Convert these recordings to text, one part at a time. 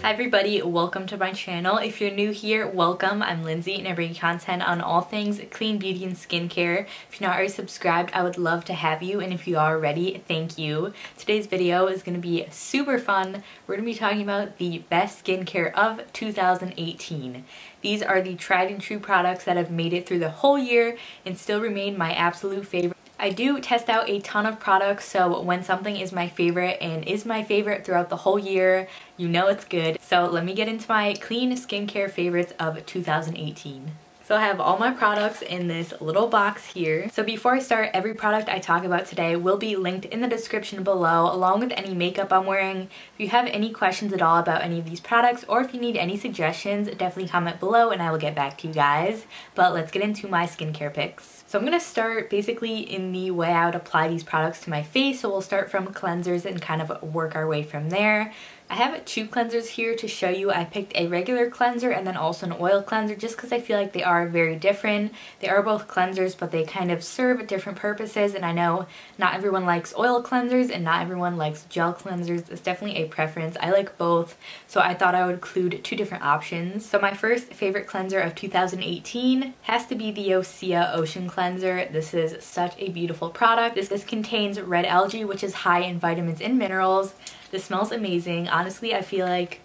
Hi everybody, welcome to my channel. If you're new here, welcome. I'm Lindsay and I bring content on all things clean beauty and skincare. If you're not already subscribed, I would love to have you, and if you are already, thank you. Today's video is going to be super fun. We're going to be talking about the best skincare of 2018. These are the tried and true products that have made it through the whole year and still remain my absolute favorite. I do test out a ton of products, so when something is my favorite and is my favorite throughout the whole year, you know it's good. So let me get into my clean skincare favorites of 2018. So I have all my products in this little box here. So before I start, every product I talk about today will be linked in the description below, along with any makeup I'm wearing. If you have any questions at all about any of these products, or if you need any suggestions, definitely comment below and I will get back to you guys. But let's get into my skincare picks. So I'm going to start basically in the way I would apply these products to my face. So we'll start from cleansers and kind of work our way from there. I have two cleansers here to show you. I picked a regular cleanser and then also an oil cleanser just because I feel like they are very different. They are both cleansers, but they kind of serve different purposes, and I know not everyone likes oil cleansers and not everyone likes gel cleansers. It's definitely a preference. I like both, so I thought I would include two different options. So my first favorite cleanser of 2018 has to be the Osea Ocean Cleanser. This is such a beautiful product. This contains red algae, which is high in vitamins and minerals. This smells amazing. Honestly, I feel like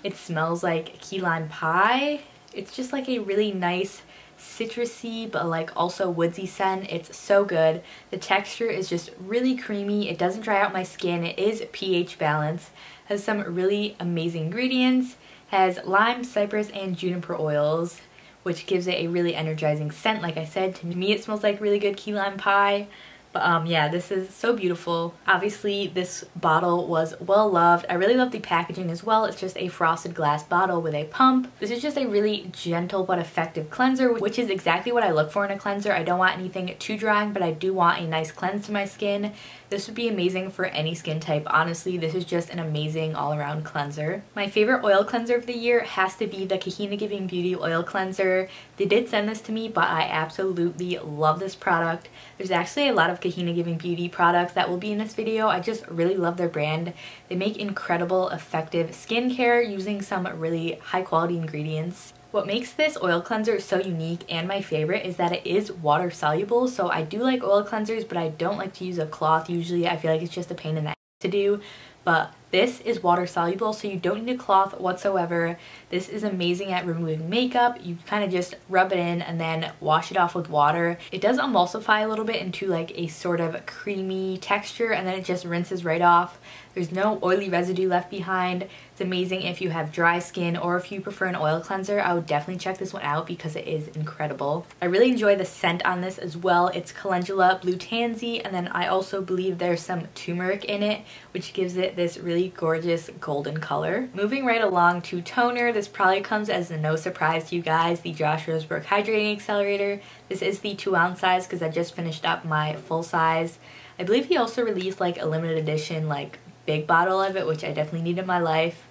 it smells like key lime pie. It's just like a really nice citrusy but like also woodsy scent. It's so good. The texture is just really creamy. It doesn't dry out my skin. It is pH balanced. Has some really amazing ingredients. Has lime, cypress, and juniper oils, which gives it a really energizing scent. Like I said, to me it smells like really good key lime pie. But yeah, this is so beautiful. Obviously, this bottle was well loved. I really love the packaging as well. It's just a frosted glass bottle with a pump. This is just a really gentle but effective cleanser, which is exactly what I look for in a cleanser. I don't want anything too drying, but I do want a nice cleanse to my skin. This would be amazing for any skin type. Honestly, this is just an amazing all-around cleanser. My favorite oil cleanser of the year has to be the Kahina Giving Beauty Oil Cleanser. They did send this to me, but I absolutely love this product. There's actually a lot of Kahina Giving Beauty products that will be in this video. I just really love their brand. They make incredible, effective skincare using some really high-quality ingredients. What makes this oil cleanser so unique and my favorite is that it is water soluble. So I do like oil cleansers, but I don't like to use a cloth usually. I feel like it's just a pain in the ass to do. But this is water soluble, so you don't need a cloth whatsoever. This is amazing at removing makeup. You kind of just rub it in and then wash it off with water. It does emulsify a little bit into like a sort of creamy texture, and then it just rinses right off. There's no oily residue left behind. It's amazing if you have dry skin, or if you prefer an oil cleanser. I would definitely check this one out because it is incredible. I really enjoy the scent on this as well. It's calendula, blue tansy, and then I also believe there's some turmeric in it, which gives it this really gorgeous golden color. Moving right along to toner, this probably comes as no surprise to you guys, the Josh Rosebrook Hydrating Accelerator. This is the 2-ounce size because I just finished up my full size. I believe he also released like a limited edition like big bottle of it, which I definitely need in my life.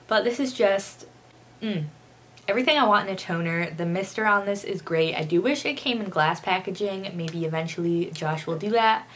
But this is just everything I want in a toner. The mister on this is great. I do wish it came in glass packaging. Maybe eventually Josh will do that.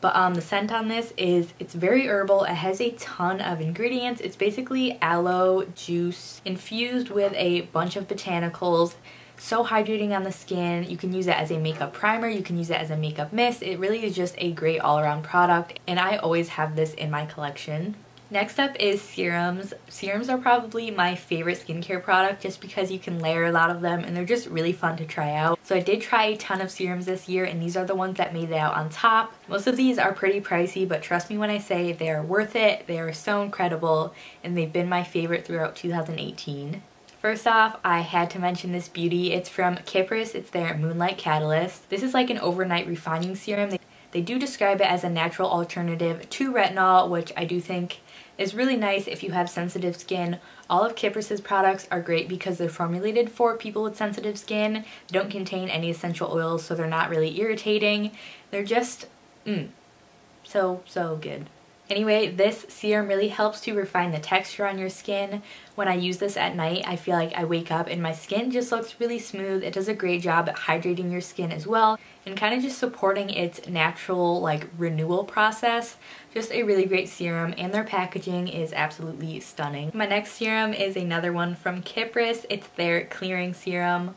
But the scent on this it's very herbal. It has a ton of ingredients. It's basically aloe juice infused with a bunch of botanicals. So hydrating on the skin. You can use it as a makeup primer. You can use it as a makeup mist. It really is just a great all-around product, and I always have this in my collection. Next up is serums. Serums are probably my favorite skincare product just because you can layer a lot of them and they're just really fun to try out. So I did try a ton of serums this year, and these are the ones that made it out on top. Most of these are pretty pricey, but trust me when I say they are worth it. They are so incredible, and they've been my favorite throughout 2018. First off, I had to mention this beauty. It's from Kypris. It's their Moonlight Catalyst. This is like an overnight refining serum. They do describe it as a natural alternative to retinol, which I do think is really nice if you have sensitive skin. All of Kypris's products are great because they're formulated for people with sensitive skin. They don't contain any essential oils, so they're not really irritating. They're just so good. Anyway, this serum really helps to refine the texture on your skin. When I use this at night, I feel like I wake up and my skin just looks really smooth. It does a great job at hydrating your skin as well and kind of just supporting its natural like renewal process. Just a really great serum, and their packaging is absolutely stunning. My next serum is another one from Kypris. It's their clearing serum.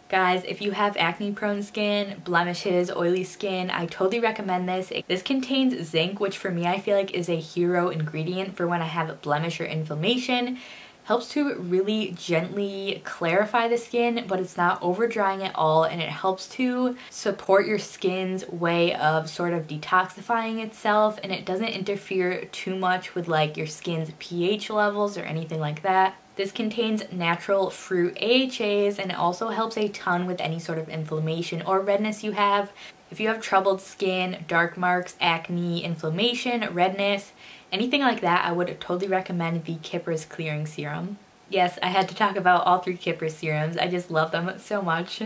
Guys, if you have acne prone skin, blemishes, oily skin, I totally recommend this. This contains zinc, which for me I feel like is a hero ingredient for when I have blemish or inflammation. Helps to really gently clarify the skin, but it's not over drying at all, and it helps to support your skin's way of sort of detoxifying itself, and it doesn't interfere too much with like your skin's pH levels or anything like that. This contains natural fruit AHAs, and it also helps a ton with any sort of inflammation or redness you have. If you have troubled skin, dark marks, acne, inflammation, redness, anything like that, I would totally recommend the Kypris Clearing Serum. Yes, I had to talk about all 3 Kypris serums. I just love them so much.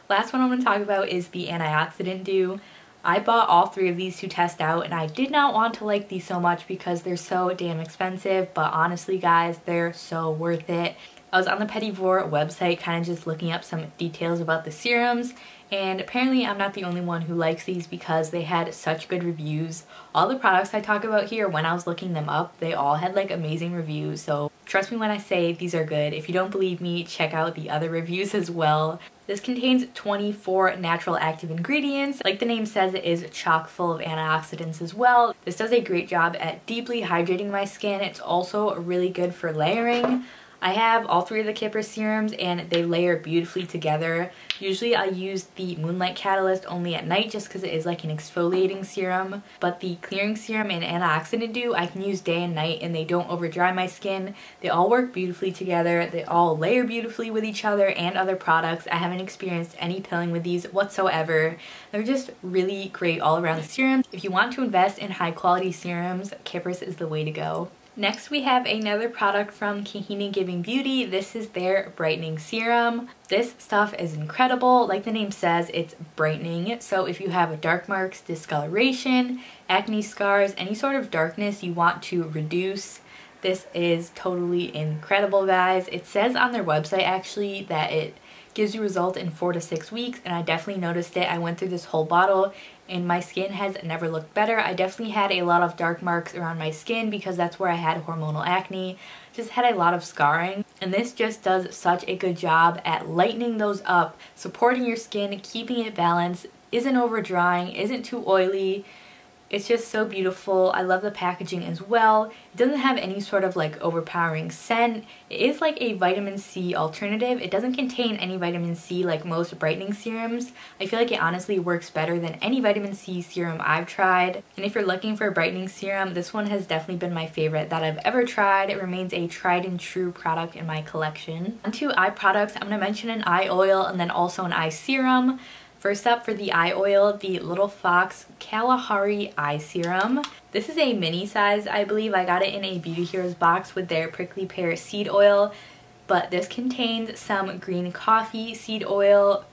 Last one I'm going to talk about is the Antioxidant Dew. I bought all 3 of these to test out, and I did not want to like these so much because they're so damn expensive, but honestly guys, they're so worth it. I was on the Petit Vour website kind of just looking up some details about the serums, and apparently I'm not the only one who likes these because they had such good reviews. All the products I talk about here, when I was looking them up, they all had like amazing reviews, so trust me when I say these are good. If you don't believe me, check out the other reviews as well. This contains 24 natural active ingredients. Like the name says, it is chock full of antioxidants as well. This does a great job at deeply hydrating my skin. It's also really good for layering. I have all 3 of the Kypris serums, and they layer beautifully together. Usually I use the Moonlight Catalyst only at night just because it is like an exfoliating serum, but the clearing serum and antioxidant dew I can use day and night, and they don't over dry my skin. They all work beautifully together. They all layer beautifully with each other and other products. I haven't experienced any pilling with these whatsoever. They're just really great all around serums. If you want to invest in high quality serums, Kypris is the way to go. Next we have another product from Credo Beauty. This is their brightening serum. This stuff is incredible. Like the name says, it's brightening. So if you have dark marks, discoloration, acne scars, any sort of darkness you want to reduce, this is totally incredible, guys. It says on their website actually that it gives you results in 4 to 6 weeks, and I definitely noticed it. I went through this whole bottle and my skin has never looked better. I definitely had a lot of dark marks around my skin because that's where I had hormonal acne. Just had a lot of scarring, and this just does such a good job at lightening those up, supporting your skin, keeping it balanced, isn't over drying, isn't too oily. It's just so beautiful. I love the packaging as well. It doesn't have any sort of like overpowering scent. It is like a vitamin C alternative. It doesn't contain any vitamin C like most brightening serums. I feel like it honestly works better than any vitamin C serum I've tried. And if you're looking for a brightening serum, this one has definitely been my favorite that I've ever tried. It remains a tried and true product in my collection. On to eye products, I'm going to mention an eye oil and then also an eye serum. First up, for the eye oil, the Little Fox Kalahari Eye Serum. This is a mini size, I believe. I got it in a Beauty Heroes box with their prickly pear seed oil, but this contains some green coffee seed oil,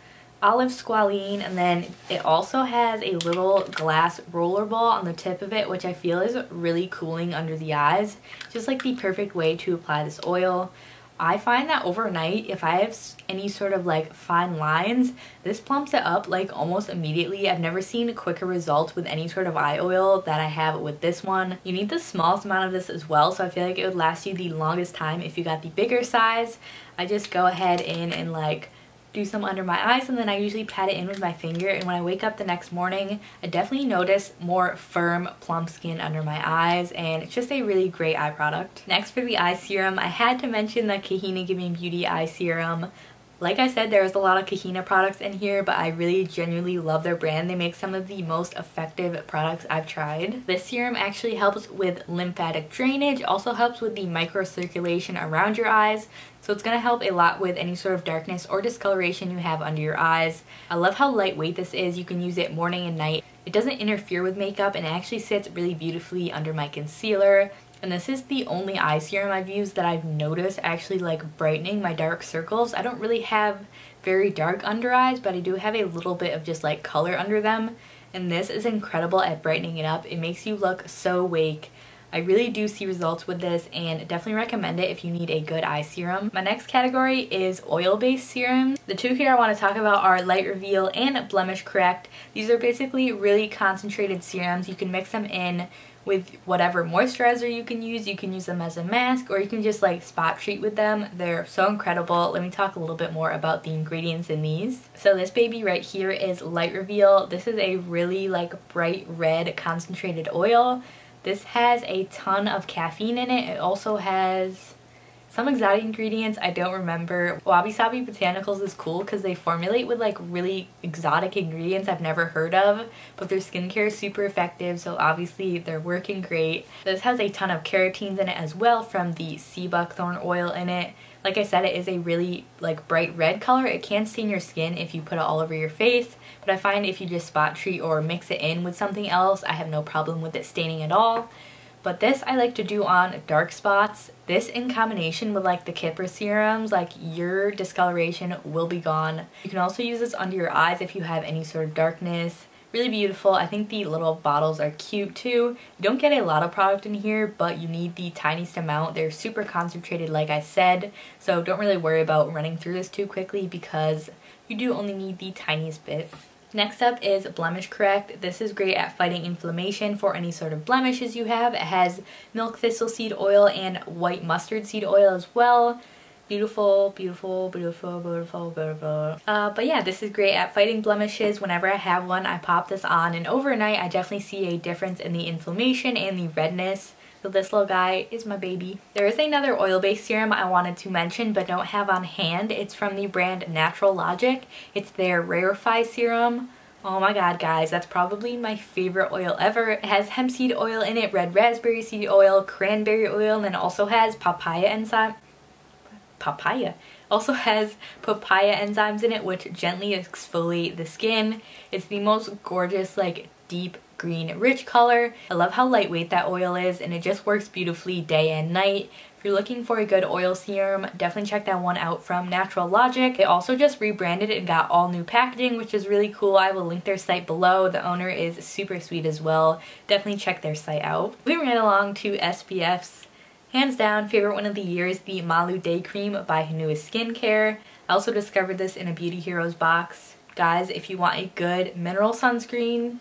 olive squalene, and then it also has a little glass roller ball on the tip of it, which I feel is really cooling under the eyes. Just like the perfect way to apply this oil. I find that overnight, if I have any sort of like fine lines, this plumps it up like almost immediately. I've never seen quicker results with any sort of eye oil that I have with this one. You need the smallest amount of this as well, so I feel like it would last you the longest time if you got the bigger size. I just go ahead in and like do some under my eyes, and then I usually pat it in with my finger, and when I wake up the next morning, I definitely notice more firm, plump skin under my eyes, and it's just a really great eye product. Next, for the eye serum, I had to mention the Credo Beauty Eye Serum. Like I said, there's a lot of Kahina products in here, but I really genuinely love their brand. They make some of the most effective products I've tried. This serum actually helps with lymphatic drainage, also helps with the microcirculation around your eyes, so it's going to help a lot with any sort of darkness or discoloration you have under your eyes. I love how lightweight this is. You can use it morning and night. It doesn't interfere with makeup, and it actually sits really beautifully under my concealer. And this is the only eye serum I've used that I've noticed actually like brightening my dark circles. I don't really have very dark under eyes, but I do have a little bit of just like color under them. and this is incredible at brightening it up. It makes you look so awake. I really do see results with this and definitely recommend it if you need a good eye serum. My next category is oil-based serums. The two here I want to talk about are Light Reveal and Blemish Correct. These are basically really concentrated serums. You can mix them in with whatever moisturizer you can use. You can use them as a mask, or you can just like spot treat with them. They're so incredible. Let me talk a little bit more about the ingredients in these. So this baby right here is Light Reveal. This is a really like bright red concentrated oil. This has a ton of caffeine in it. It also has some exotic ingredients I don't remember. Wabi Sabi Botanicals is cool because they formulate with like really exotic ingredients I've never heard of, but their skincare is super effective, so obviously they're working great. This has a ton of carotenes in it as well from the sea buckthorn oil in it. Like I said, it is a really like bright red color. It can stain your skin if you put it all over your face, but I find if you just spot treat or mix it in with something else, I have no problem with it staining at all. But this I like to do on dark spots. This in combination with like the Kipper serums, like your discoloration will be gone. You can also use this under your eyes if you have any sort of darkness. Really beautiful. I think the little bottles are cute too. You don't get a lot of product in here, but you need the tiniest amount. They're super concentrated like I said, so don't really worry about running through this too quickly because you do only need the tiniest bit. Next up is Blemish Correct. This is great at fighting inflammation for any sort of blemishes you have. It has milk thistle seed oil and white mustard seed oil as well. Beautiful, beautiful, beautiful, beautiful, beautiful. But yeah, this is great at fighting blemishes. Whenever I have one, I pop this on, and overnight I definitely see a difference in the inflammation and the redness. So this little guy is my baby. There is another oil-based serum I wanted to mention but don't have on hand. It's from the brand Natural Logic. It's their Rarefy serum. Oh my god, guys, that's probably my favorite oil ever. It has hemp seed oil in it, red raspberry seed oil, cranberry oil, and it also has papaya enzymes in it, which gently exfoliate the skin. It's the most gorgeous, like, deep green rich color. I love how lightweight that oil is, and it just works beautifully day and night. If you're looking for a good oil serum, definitely check that one out from Natural Logic. They also just rebranded and got all new packaging, which is really cool. I will link their site below. The owner is super sweet as well. Definitely check their site out. Moving right along to SPFs. Hands down, favorite one of the year is the Malu Day Cream by Hanua Skincare. I also discovered this in a Beauty Heroes box. Guys, if you want a good mineral sunscreen,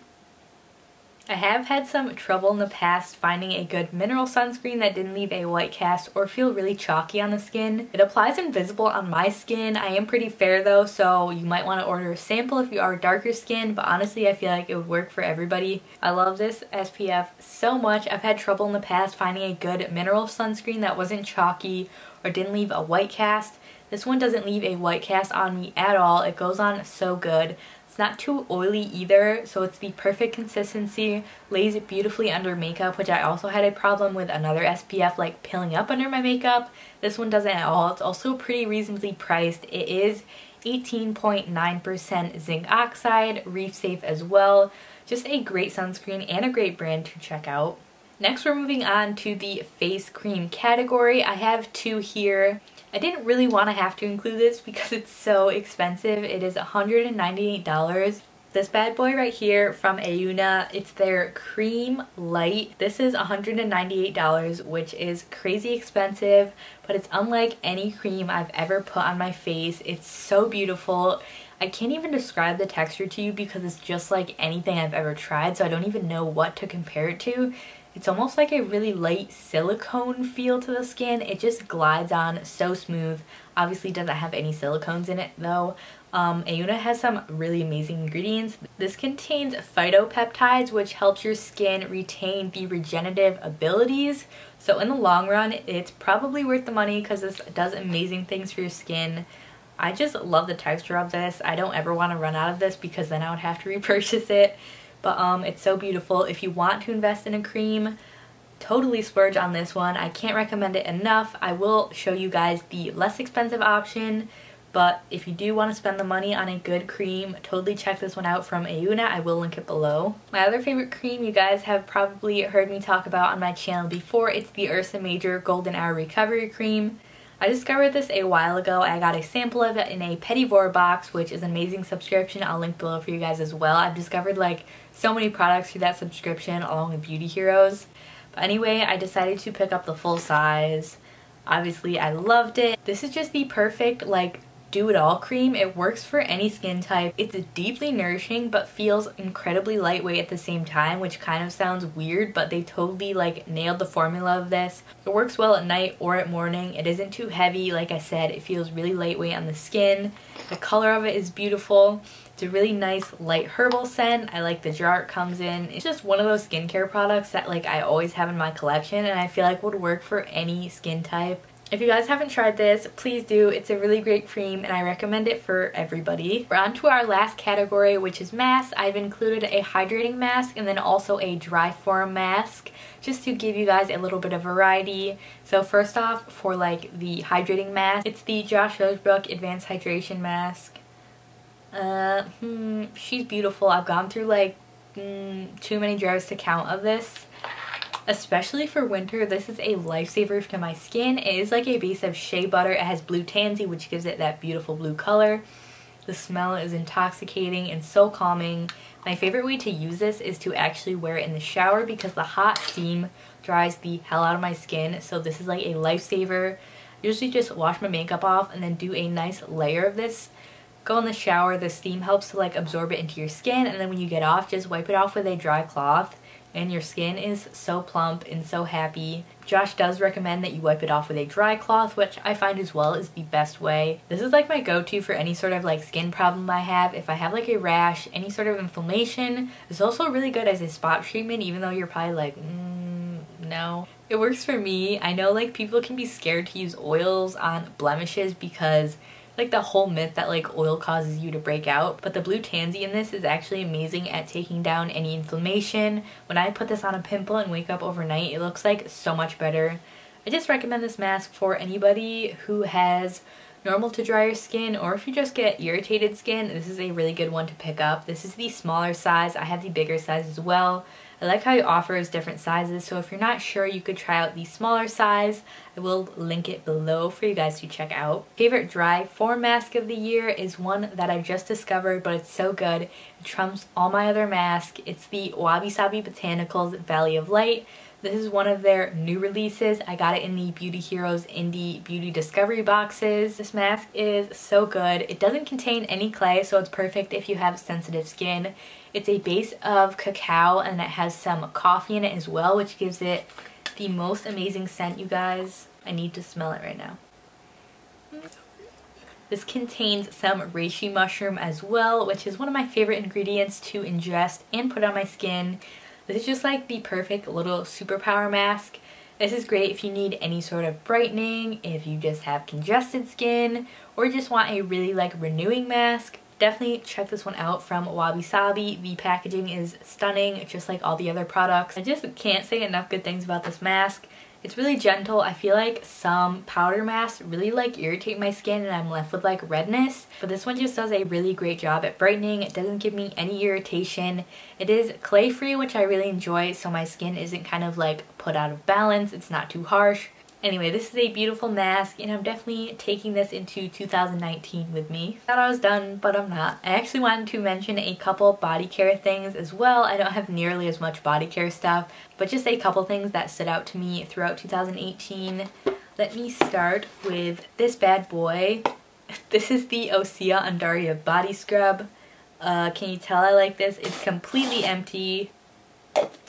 I have had some trouble in the past finding a good mineral sunscreen that didn't leave a white cast or feel really chalky on the skin. It applies invisible on my skin. I am pretty fair though, so you might want to order a sample if you are darker skin, but honestly I feel like it would work for everybody. I love this SPF so much. I've had trouble in the past finding a good mineral sunscreen that wasn't chalky or didn't leave a white cast. This one doesn't leave a white cast on me at all. It goes on so good. It's not too oily either, so it's the perfect consistency, lays beautifully under makeup, which I also had a problem with another SPF like peeling up under my makeup. This one doesn't at all. It's also pretty reasonably priced. It is 18.9% zinc oxide, reef safe as well. Just a great sunscreen and a great brand to check out. Next we're moving on to the face cream category. I have two here. I didn't really want to have to include this because it's so expensive. It is $198. This bad boy right here from Ayuna, it's their Cream Light. This is $198, which is crazy expensive, but it's unlike any cream I've ever put on my face. It's so beautiful. I can't even describe the texture to you because it's just like anything I've ever tried, so I don't even know what to compare it to. It's almost like a really light silicone feel to the skin. It just glides on so smooth. Obviously doesn't have any silicones in it though. Ayuna has some really amazing ingredients. This contains phytopeptides, which helps your skin retain the regenerative abilities. So in the long run, it's probably worth the money because this does amazing things for your skin. I just love the texture of this. I don't ever want to run out of this because then I would have to repurchase it. But it's so beautiful. If you want to invest in a cream, totally splurge on this one. I can't recommend it enough. I will show you guys the less expensive option, but if you do want to spend the money on a good cream, totally check this one out from Ayuna. I will link it below. My other favorite cream you guys have probably heard me talk about on my channel before. It's the Ursa Major Golden Hour Recovery Cream. I discovered this a while ago. I got a sample of it in a Petit Vour box, which is an amazing subscription. I'll link below for you guys as well. I've discovered like so many products through that subscription along with Beauty Heroes. But anyway, I decided to pick up the full size. Obviously, I loved it. This is just the perfect like do-it-all cream. It works for any skin type. It's deeply nourishing but feels incredibly lightweight at the same time, which kind of sounds weird, but they totally like nailed the formula of this. It works well at night or at morning. It isn't too heavy. Like I said, it feels really lightweight on the skin. The color of it is beautiful. It's a really nice light herbal scent. I like the jar it comes in. It's just one of those skincare products that like I always have in my collection and I feel like would work for any skin type. If you guys haven't tried this, please do. It's a really great cream and I recommend it for everybody. We're on to our last category, which is masks. I've included a hydrating mask and then also a dry form mask just to give you guys a little bit of variety. So first off, for like the hydrating mask, it's the Josh Rosebrook Advanced Hydration Mask. She's beautiful. I've gone through like too many jars to count of this. Especially for winter, this is a lifesaver to my skin. It is like a base of shea butter. It has blue tansy, which gives it that beautiful blue color. The smell is intoxicating and so calming. My favorite way to use this is to actually wear it in the shower because the hot steam dries the hell out of my skin. So this is like a lifesaver. Usually just wash my makeup off and then do a nice layer of this. Go in the shower, the steam helps to like absorb it into your skin, and then when you get off, just wipe it off with a dry cloth. And your skin is so plump and so happy. Josh does recommend that you wipe it off with a dry cloth, which I find as well is the best way. This is like my go-to for any sort of like skin problem I have. If I have like a rash, any sort of inflammation, it's also really good as a spot treatment, even though you're probably like, no. It works for me. I know like people can be scared to use oils on blemishes because like the whole myth that like oil causes you to break out, but the blue tansy in this is actually amazing at taking down any inflammation. When I put this on a pimple and wake up overnight, it looks like so much better. I just recommend this mask for anybody who has normal to drier skin, or if you just get irritated skin, this is a really good one to pick up. This is the smaller size. I have the bigger size as well. I like how it offers different sizes, so if you're not sure, you could try out the smaller size. I will link it below for you guys to check out. Favorite dry form mask of the year is one that I just discovered, but it's so good. It trumps all my other masks. It's the Wabi Sabi Botanicals Valley of Light. This is one of their new releases. I got it in the Beauty Heroes Indie Beauty Discovery boxes. This mask is so good. It doesn't contain any clay, so it's perfect if you have sensitive skin. It's a base of cacao and it has some coffee in it as well, which gives it the most amazing scent, you guys. I need to smell it right now. This contains some reishi mushroom as well, which is one of my favorite ingredients to ingest and put on my skin. This is just like the perfect little superpower mask. This is great if you need any sort of brightening, if you just have congested skin, or just want a really like renewing mask. Definitely check this one out from Wabi Sabi. The packaging is stunning, just like all the other products. I just can't say enough good things about this mask. It's really gentle. I feel like some powder masks really like irritate my skin and I'm left with like redness, but this one just does a really great job at brightening. It doesn't give me any irritation. It is clay free, which I really enjoy, so my skin isn't kind of like put out of balance. It's not too harsh. Anyway, this is a beautiful mask and I'm definitely taking this into 2019 with me. Thought I was done, but I'm not. I actually wanted to mention a couple body care things as well. I don't have nearly as much body care stuff, but just a couple things that stood out to me throughout 2018. Let me start with this bad boy. This is the Osea Undaria Body Scrub. Can you tell I like this? It's completely empty.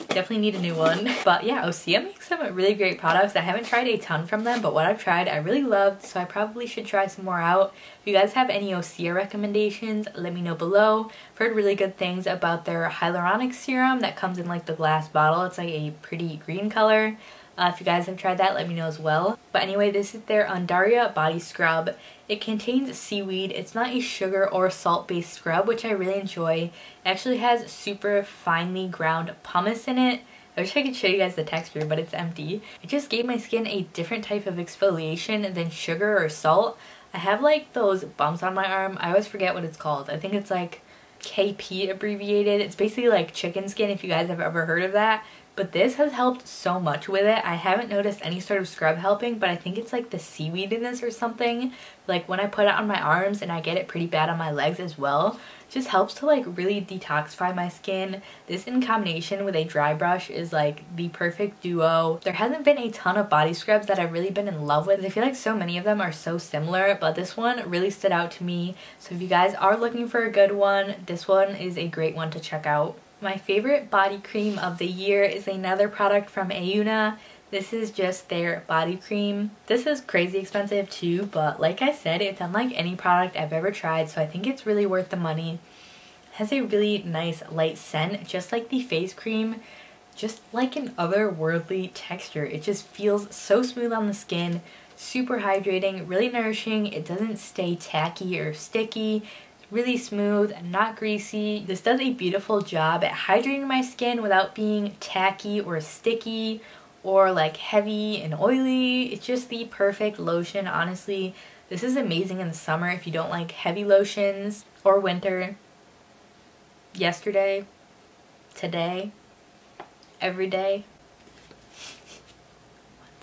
Definitely need a new one. But yeah, Osea makes some really great products. I haven't tried a ton from them, but what I've tried I really loved, so I probably should try some more out. If you guys have any Osea recommendations, let me know below. I've heard really good things about their hyaluronic serum that comes in like the glass bottle. It's like a pretty green color. If you guys have tried that, let me know as well. But anyway, this is their Undaria Body Scrub. It contains seaweed. It's not a sugar or salt-based scrub, which I really enjoy. It actually has super finely ground pumice in it. I wish I could show you guys the texture, but it's empty. It just gave my skin a different type of exfoliation than sugar or salt. I have like those bumps on my arm. I always forget what it's called. I think it's like KP abbreviated. It's basically like chicken skin, if you guys have ever heard of that. but this has helped so much with it. I haven't noticed any sort of scrub helping, but I think it's like the seaweed in this or something. Like when I put it on my arms, and I get it pretty bad on my legs as well, it just helps to like really detoxify my skin. This in combination with a dry brush is like the perfect duo. There hasn't been a ton of body scrubs that I've really been in love with. I feel like so many of them are so similar, but this one really stood out to me. So if you guys are looking for a good one, this one is a great one to check out. My favorite body cream of the year is another product from Auna. This is just their body cream. This is crazy expensive too, but like I said, it's unlike any product I've ever tried, so I think it's really worth the money. It has a really nice light scent, just like the face cream, just like an otherworldly texture. It just feels so smooth on the skin, super hydrating, really nourishing. It doesn't stay tacky or sticky. Really smooth, not greasy. This does a beautiful job at hydrating my skin without being tacky or sticky or like heavy and oily. It's just the perfect lotion, honestly. This is amazing in the summer if you don't like heavy lotions, or winter. Yesterday, today, every day.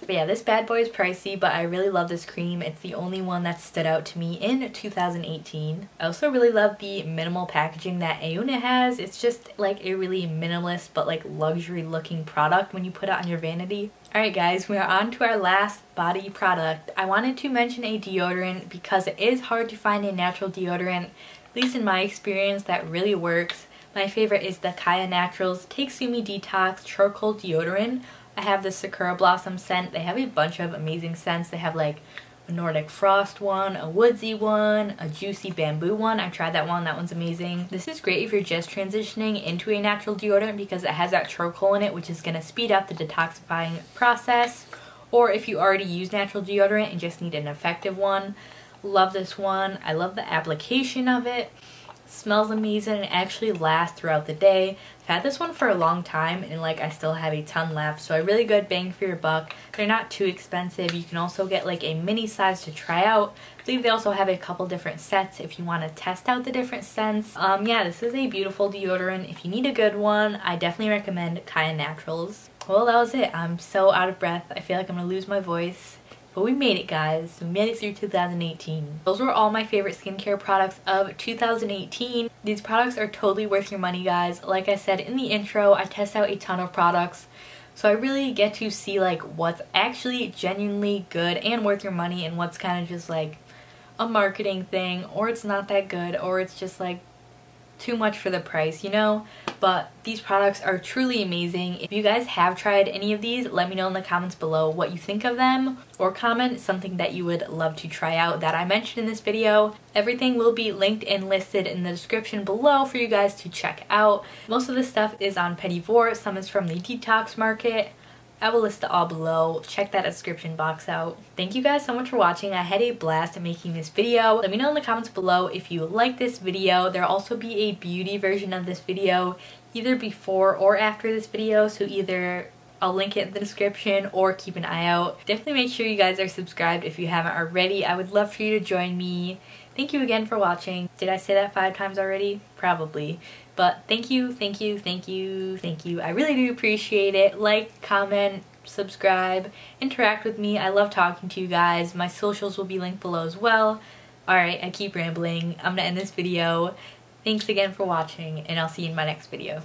But yeah, this bad boy is pricey, but I really love this cream. It's the only one that stood out to me in 2018. I also really love the minimal packaging that Auna has. It's just like a really minimalist but like luxury looking product when you put it on your vanity. Alright guys, we are on to our last body product. I wanted to mention a deodorant because it is hard to find a natural deodorant, at least in my experience, that really works. My favorite is the Kaya Naturals Take Sumi Detox Charcoal Deodorant. I have the Sakura Blossom scent. They have a bunch of amazing scents. They have like a Nordic Frost one, a woodsy one, a juicy bamboo one. I tried that one. That one's amazing. This is great if you're just transitioning into a natural deodorant because it has that charcoal in it, which is going to speed up the detoxifying process. Or if you already use natural deodorant and just need an effective one. Love this one. I love the application of it. Smells amazing and actually lasts throughout the day. I've had this one for a long time and like I still have a ton left, so a really good bang for your buck. They're not too expensive. You can also get like a mini size to try out. I believe they also have a couple different sets if you want to test out the different scents. Yeah, this is a beautiful deodorant. If you need a good one, I definitely recommend Kaya Naturals. Well, that was it. I'm so out of breath. I feel like I'm gonna lose my voice. But we made it, guys. We made it through 2018. Those were all my favorite skincare products of 2018. These products are totally worth your money, guys. Like I said in the intro, I test out a ton of products, so I really get to see like what's actually genuinely good and worth your money and what's kind of just like a marketing thing, or it's not that good, or it's just like too much for the price, you know? But these products are truly amazing. If you guys have tried any of these, let me know in the comments below what you think of them, or comment something that you would love to try out that I mentioned in this video. Everything will be linked and listed in the description below for you guys to check out. Most of this stuff is on Petit Vour, some is from the Detox Market. I will list it all below. Check that description box out. Thank you guys so much for watching. I had a blast making this video. Let me know in the comments below if you like this video. There'll also be a beauty version of this video either before or after this video, so either I'll link it in the description or keep an eye out. Definitely make sure you guys are subscribed if you haven't already. I would love for you to join me. Thank you again for watching. Did I say that 5 times already? Probably. But thank you, thank you, thank you, thank you. I really do appreciate it. Like, comment, subscribe, interact with me. I love talking to you guys. My socials will be linked below as well. Alright, I keep rambling. I'm gonna end this video. Thanks again for watching, and I'll see you in my next video.